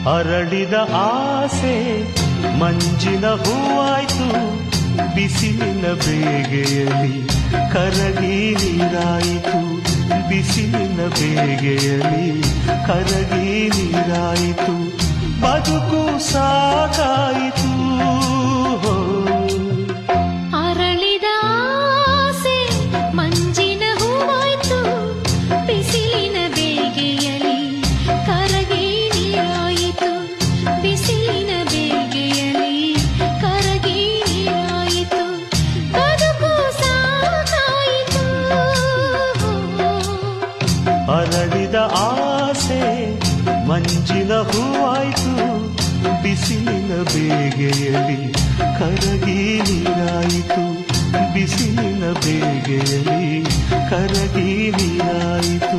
ಅರಳಿದ ಆಸೆ ಮಂಜಿನ ಹೂವಾಯ್ತು, ಬಿಸಿಲಿನ ಬೇಗೆಯಲ್ಲಿ ಕರಗಿ ನೀರಾಯಿತು, ಬಿಸಿಲಿನ ಬೇಗೆಯಲ್ಲಿ ಕರಗಿ ನೀರಾಯಿತು, ಬದುಕು ಸಾಕಾಯಿತು. ಅರಳಿದ ಆಸೆ ಮಂಜಿನ ಹೂವಾಯ್ತು, ಬಿಸಿಲಿನ ಬೇಗೆಯಲ್ಲಿ ಕರಗಿ ನೀರಾಯಿತು, ಬಿಸಿಲಿನ ಬೇಗೆಯಲ್ಲಿ ಕರಗಿ ನೀರಾಯಿತು, ಬದುಕು ಸಾಕಾಯಿತು. ಅರಳಿದ ಆಸೆ ಮಂಜಿನ ಹೂವಾಯ್ತು, ಬಿಸಿಲಿನ ಬೇಗೆಯಲ್ಲಿ ಕರಗಿ ನೀರಾಯಿತು, ಬಿಸಿಲಿನ ಬೇಗೆಯಲ್ಲಿ ಕರಗಿ ನೀರಾಯಿತು.